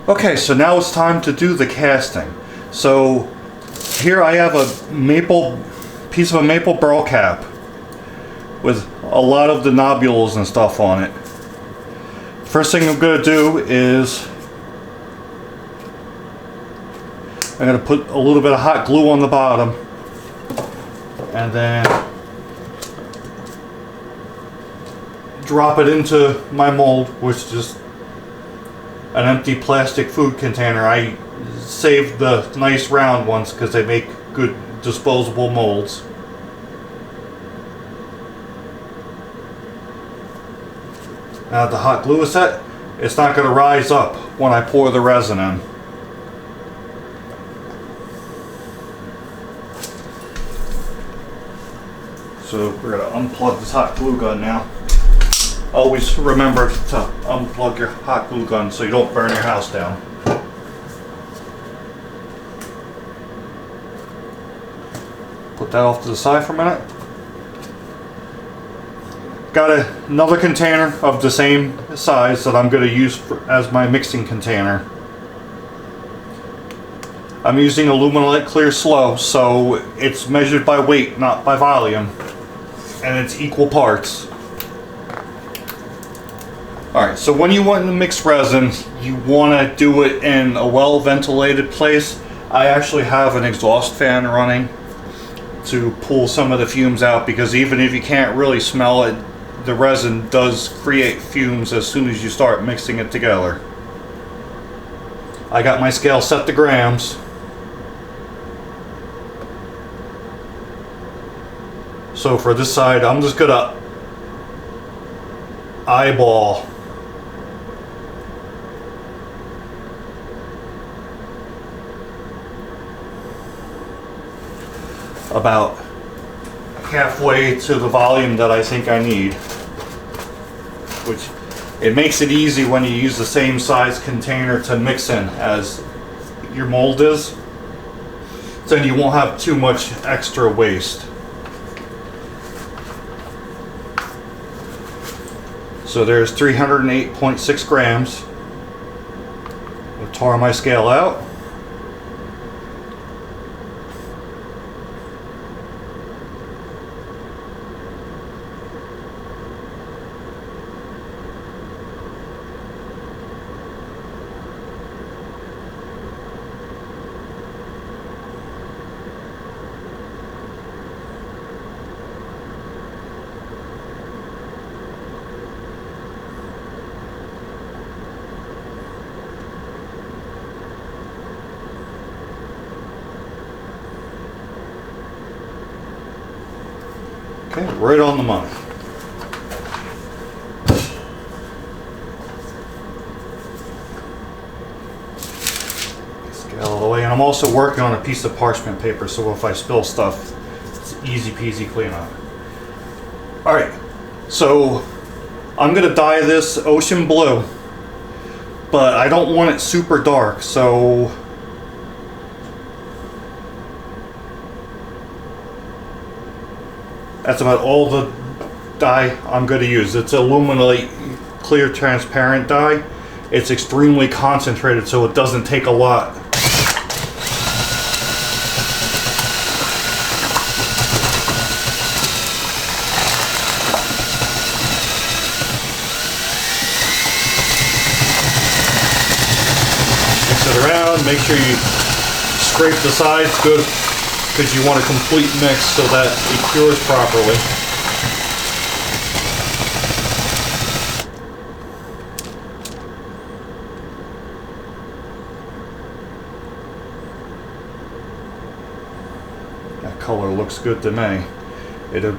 Okay, so now it's time to do the casting. So here I have a piece of a maple burl cap with a lot of the nobules and stuff on it. First thing I'm going to do is I'm going to put a little bit of hot glue on the bottom, and then drop it into my mold, which is just an empty plastic food container. I saved the nice round ones because they make good disposable molds. Now the hot glue is set, it's not going to rise up when I pour the resin in. So we're going to unplug this hot glue gun now. Always remember to unplug your hot glue gun so you don't burn your house down. Put that off to the side for a minute. Got another container of the same size that I'm going to use as my mixing container. I'm using Aluminite Clear Slow, so it's measured by weight, not by volume, and it's equal parts. Alright, so when you want to mix resin, you want to do it in a well ventilated place. I actually have an exhaust fan running to pull some of the fumes out, because even if you can't really smell it, the resin does create fumes as soon as you start mixing it together. I got my scale set to grams. So for this side, I'm just gonna eyeball about halfway to the volume that I think I need, which it makes it easy when you use the same size container to mix in as your mold is. Then you won't have too much extra waste. So there's 308.6 grams. I'll tore my scale out. Okay, right on the money. Scale all the way, and I'm also working on a piece of parchment paper, so if I spill stuff, it's easy peasy cleanup. Alright, so I'm going to dye this ocean blue, but I don't want it super dark, so that's about all the dye I'm going to use. It's Aluminite Clear Transparent dye. It's extremely concentrated, so it doesn't take a lot. Mix it around, make sure you scrape the sides good, because you want a complete mix so that it cures properly. That color looks good to me. It'll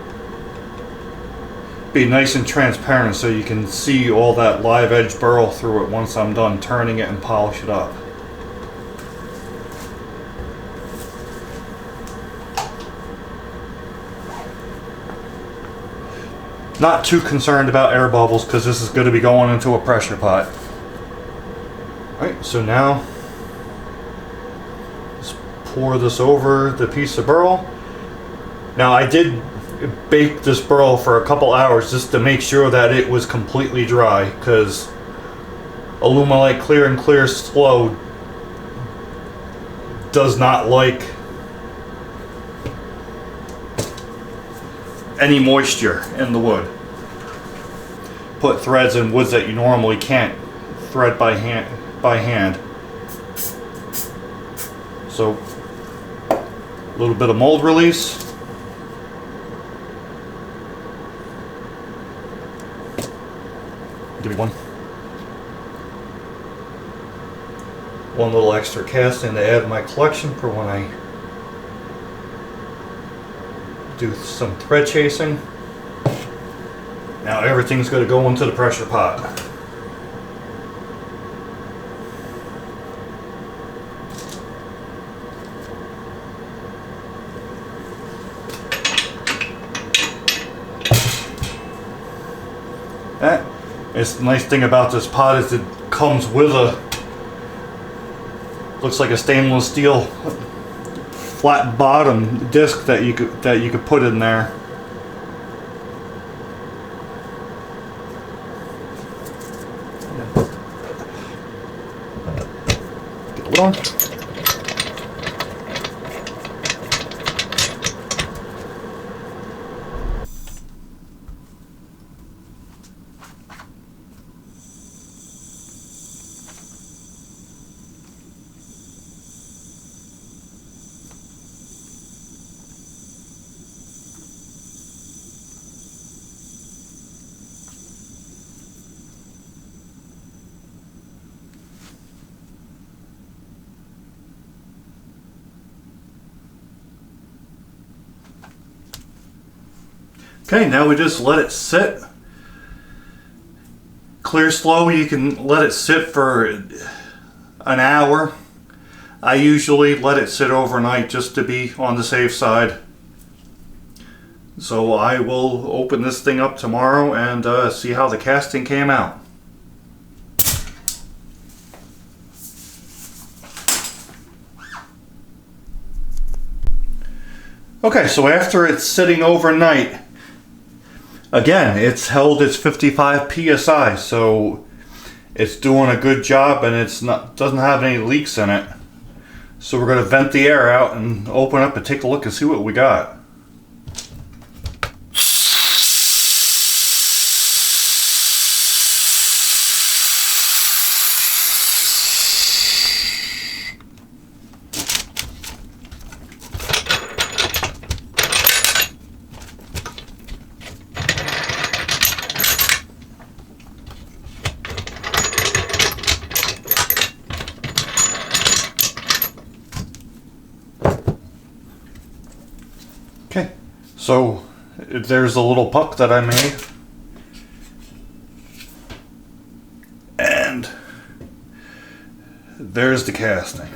be nice and transparent so you can see all that live edge burl through it once I'm done turning it and polish it up. Not too concerned about air bubbles because this is going to be going into a pressure pot. Alright, so now just pour this over the piece of burl. Now I did bake this burl for a couple hours just to make sure that it was completely dry, because Alumilite Clear and Clear Slow does not like any moisture in the wood. Put threads in woods that you normally can't thread by hand. So a little bit of mold release. Give me one. One little extra casting to add to my collection for when I do some thread chasing. Now everything's going to go into the pressure pot. It's the nice thing about this pot is it comes with a, looks like a stainless steel flat bottom disc that you could put in there. Get the lid on. Okay, now we just let it sit. Clear Slow, you can let it sit for an hour. I usually let it sit overnight just to be on the safe side. So I will open this thing up tomorrow and see how the casting came out. Okay, so after it's sitting overnight, again, it's held its 55 psi, so it's doing a good job and doesn't have any leaks in it. So we're going to vent the air out and open up and take a look and see what we got. Okay, so there's a little puck that I made, and there's the casting.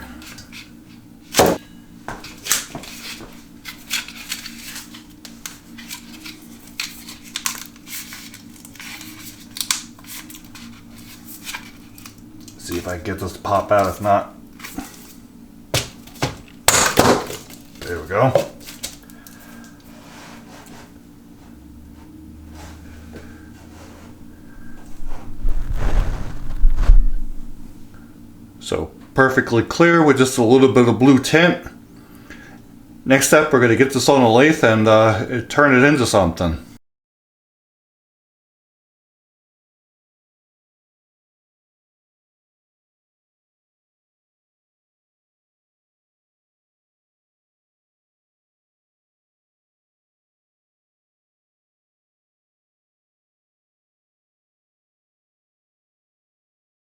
See if I can get this to pop out. If not, there we go. So perfectly clear with just a little bit of blue tint. Next step, we're going to get this on a lathe and turn it into something.